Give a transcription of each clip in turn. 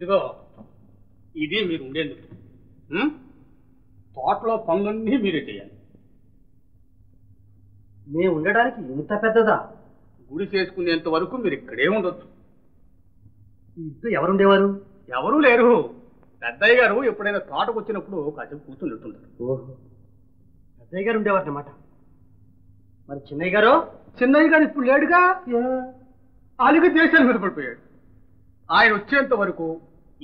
ఇదిగో ఇది మీరు ఉండేందుకు. తోటలో పనులన్నీ మీరే చేయాలి. మేము ఉండడానికి ఇంత పెద్దదా? గుడి చేసుకునేంత వరకు మీరు ఇక్కడే ఉండొచ్చు. ఇంట్లో ఎవరుండేవారు? ఎవరూ లేరు. పెద్దయ్య గారు ఎప్పుడైనా తోటకు వచ్చినప్పుడు కాసేపు కూర్చొని వెళ్తుంటారు. ఓహో, పెద్దయ్య గారు ఉండేవారు అన్నమాట. మరి చిన్నయ్య గారు? చిన్నయ్య గారు ఇప్పుడు లేడుగా, అలాగే దేశాల మీద పడిపోయాడు. ఆయన వచ్చేంత వరకు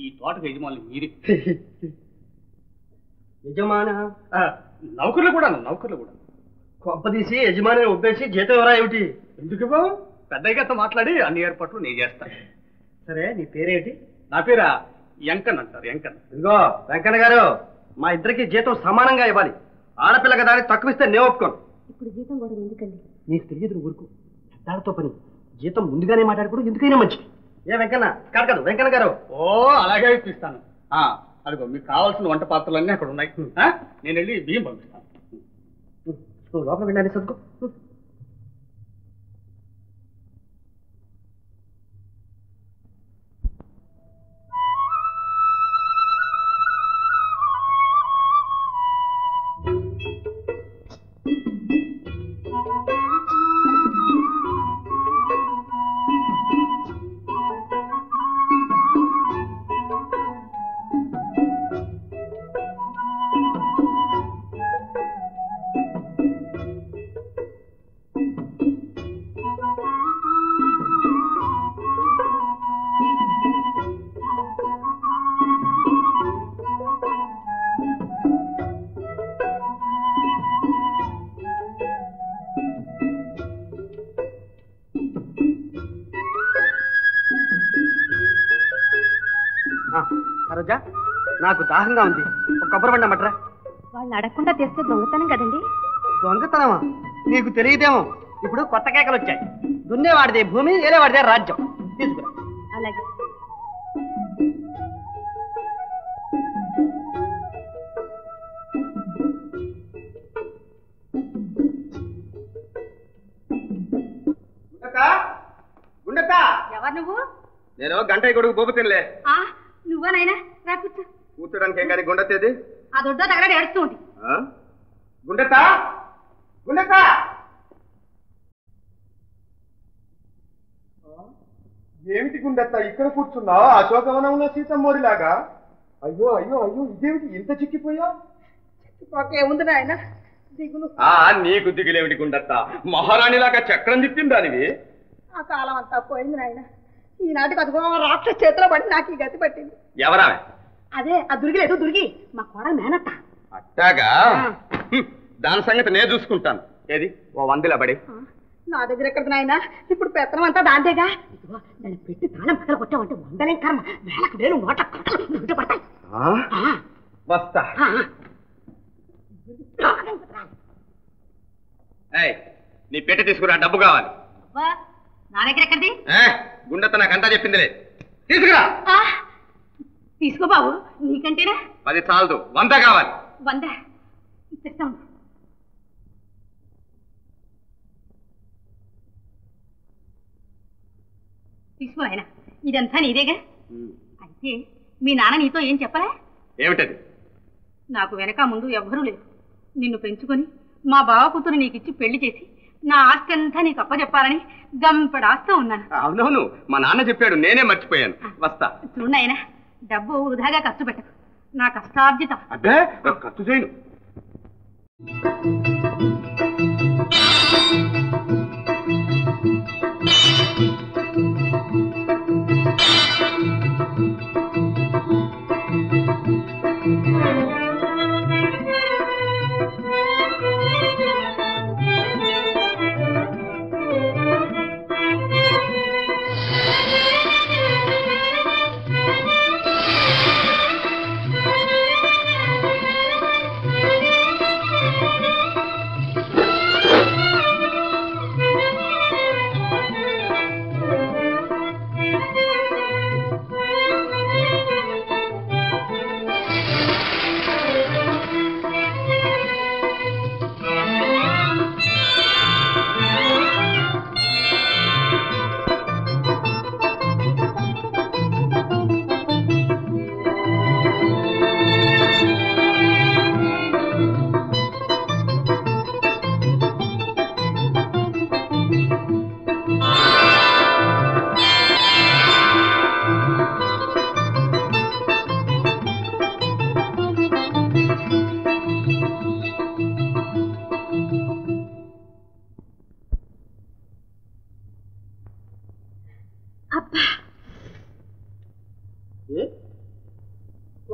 ఈ తోటకు యజమానులు మీరే. యజమాన? నౌకర్లు కూడా. కొంపదీసి యజమాని ఒప్పేసి జీతం ఎవరా ఏమిటి? ఎందుకు ఇవ్వవు? పెద్దయ్య గారితో మాట్లాడి అన్ని ఏర్పాట్లు నేను చేస్తాను. సరే, నీ పేరేంటి? నా పేరా వెంకన్న అంటారు. వెంకన్న. ఇదిగో వెంకన్న గారు, మా ఇద్దరికి జీతం సమానంగా ఇవ్వాలి. ఆడపిల్ల కదా అని తక్కువ ఇస్తే నేను ఒప్పుకోను. ఇప్పుడు జీతం కూడా ఎందుకండి? నీకు తెలియదు ఊరుకు. పెద్దాలతో పని. జీతం ముందుగానే మాట్లాడుకోవడం ఎందుకైనా మంచిది. ఏ వెంకన్న కాదు వెంకన్న గారు. ఓ అలాగే ఇప్పిస్తాను. అదిగో మీకు కావాల్సిన వంట పాత్రలన్నీ అక్కడ ఉన్నాయి. నేను వెళ్ళి బియ్యం పంపిస్తాను. లోపల వెళ్ళాలి సర్దుకో. సరోజా, నాకు దాహంగా ఉంది. ఒక కొబ్బరి బండ మట్రా. వాళ్ళు అడగకుండా తెస్తే దొంగతనం కదండి. దొంగతనమా? నీకు తెలియదేమో. ఇప్పుడు కొత్త కేకలు వచ్చాయి. దున్నేవాడిదే భూమి, ఏలేవాడిదే రాజ్యం. తీసుకురా. అలాగే. ఎవరు నువ్వు? నేను గంట కొడుకు బొబ్బు తినలే. నువ్వా నాయనా? రా కూర్చో. కూర్చోడానికి ఏం కానీ గుండెత్తేది? ఆ దొడ్డో దగ్గర ఏడుస్తూ ఉంది. గుండెత్తా గుండెత్తా. ఏమిటి గుండెత్తా ఇక్కడ కూర్చున్నావు? అశోకవనంలో సీతమ్మోరిలాగా. అయ్యో అయ్యో అయ్యో, ఇదేమిటి ఇంత చిక్కిపోయా? చిక్కిపోకే ఉంది నాయన. దిగులు. నీకు దిగులేమిటి గుండెత్తా? మహారాణిలాగా చక్రం తిప్పింది దానివి. ఆ కాలం అంతా పోయింది నాయన. ఈనాటికి అదిగో రాక్షస చేతిలో పడి నాకు ఈ గతి పట్టింది. ఎవరా? అదే ఆ దుర్గిలేదు దుర్గి, మా కోడలు మేనత్త. అట్టాగా? దాని సంగతి నేను చూసుకుంటాను. ఏది ఓ వందిలా పడి. నా దగ్గర ఎక్కడ నాయన? ఇప్పుడు పెత్తనం అంతా దాంతేగా. ఇదిగో దాన్ని పెట్టి తాళం పక్కన కొట్టామంటే వందలేం కర్మ, వేలకు వేలు నోట పడతాయి. వస్తా. నీ పెట్టి తీసుకురా, డబ్బు కావాలి. నా దగ్గర ఎక్కడిది? గుండెత్త నాకంతా చెప్పిందిలే. తీసుకురా. తీసుకో బాబు, నీకంటేనా? 10 చాలదు, 100 కావాలి. 100 ఇస్తాను. తీసుకో ఆయన, ఇదంతా నీదేగా. అయితే మీ నాన్న నీతో ఏం చెప్పలే? ఏమిటది? నాకు వెనక ముందు ఎవ్వరూ లేరు. నిన్ను పెంచుకొని మా బావ కూతురు నీకిచ్చి పెళ్లి చేసి నా ఆస్తి అంతా నీకు అప్పచెప్పాలని గంపడాస్తో ఉన్నాను. అవునవును, మా నాన్న చెప్పాడు, నేనే మర్చిపోయాను. వస్తా. చూడైనా డబ్బు వృధాగా ఖర్చు పెట్టకు, నా కష్టార్జితం. అదే ఖర్చు చేయను.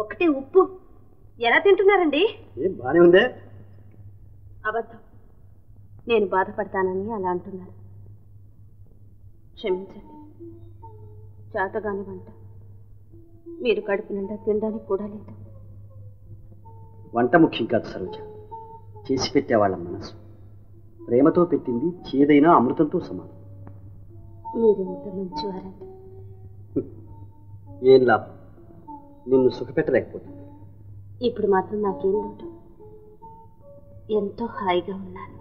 ఒకటే ఉప్పు ఎలా తింటున్నారండి? ఏం బానే ఉందే. అబద్ధం. నేను బాధపడతానని అలా అంటున్నారు. క్షమించండి. చేతగాని వంట. మీరు కడుపు నిండా తినడానికి కూడా లేదు. వంట ముఖ్యం కాదు సరోజ, చేసి పెట్టేవాళ్ళ మనసు. ప్రేమతో పెట్టింది చేదైనా అమృతంతో సమానం. మీరెంత మంచివారండి. ఏం లాభం, నిన్ను సుఖపెట్టలేకపోతుంది. ఇప్పుడు మాత్రం నాకేం లోటు. ఎంతో హాయిగా ఉన్నాను.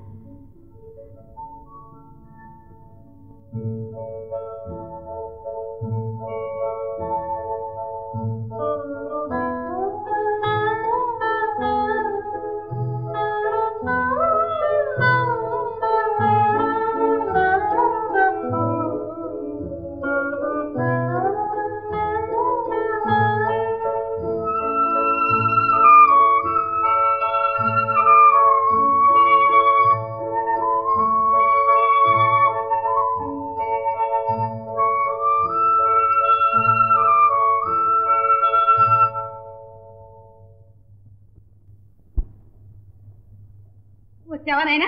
వచ్చావా నాయనా?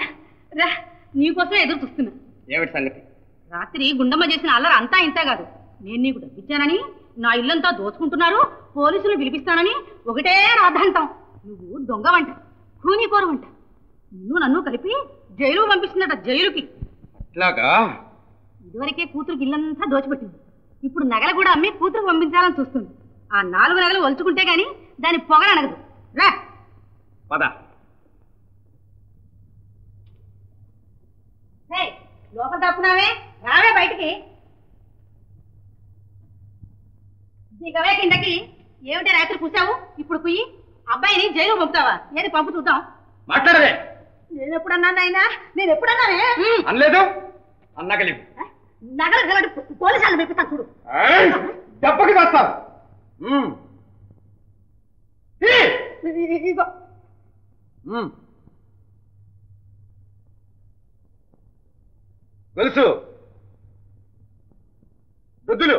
రా, నీకోసం ఎదురు చూస్తున్నా. ఏమిటి సంగతి? రాత్రి గుండమ్మ చేసిన అల్లరి అంతా ఇంత కాదు. నేను నీకు డబ్బిచ్చానని, నా ఇల్లంతా దోచుకుంటున్నారు, పోలీసులు పిలిపిస్తానని ఒకటే రాద్ధాంతం. నువ్వు దొంగవంట, కూనికోరవంట. నిన్ను నన్ను కలిపి జైలుకు పంపిస్తుందట. జైలుకి. అట్లాగా? ఇదివరకే కూతురికి ఇల్లంతా దోచిపెట్టింది. ఇప్పుడు నగలు కూడా అమ్మి కూతురు పంపించాలని చూస్తుంది. ఆ 4 నగలు వలుచుకుంటే గాని దాని పొగరనగదు. రా పద. లోపల తప్పున్నావే, రావే బయటికి. దిగవే కిందకి. ఏమిటి రాత్రి కూసావు? ఇప్పుడు కుయ్యి. అబ్బాయిని జైలు పంపుతావా? ఏది పంపు చూద్దాం. మాట్లాడవే. నేను ఎప్పుడన్నాను అయినా? నేను ఎప్పుడన్నానే? అనలేదు. అన్నగలి నగర గలడు పోలీసులు పెట్టుతాను చూడు. దెబ్బకి వస్తాను. గొలుసు, వృద్ధులు.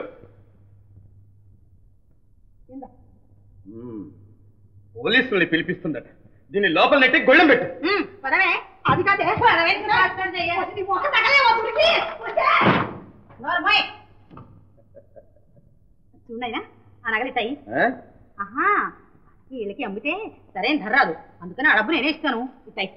పోలీసుల్ని పిలిపిస్తుందట. దీన్ని లోపల నెట్టి గొళ్ళెం పెట్టు. పదవే. అది కాదే చూడైనా ఆ నగలితాయి. ఆహా, వీళ్ళకి అమ్మితే సరైన ధర రాదు. అందుకని ఆ డబ్బు నేనే ఇస్తాను. ఇస్తాయి.